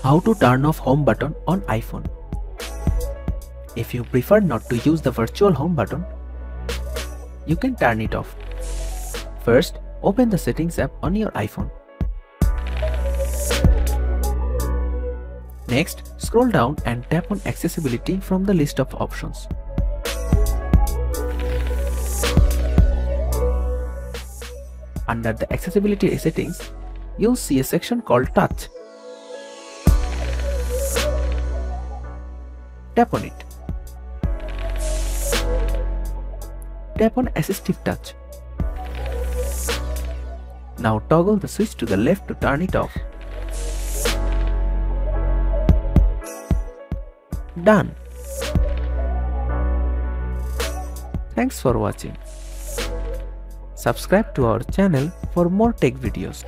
How to turn off home button on iPhone. If you prefer not to use the virtual home button, you can turn it off. First, open the Settings app on your iPhone. Next, scroll down and tap on Accessibility from the list of options. Under the Accessibility settings, you'll see a section called Touch. Tap on it. Tap on Assistive Touch. Now toggle the switch to the left to turn it off. Done. Thanks for watching. Subscribe to our channel for more tech videos.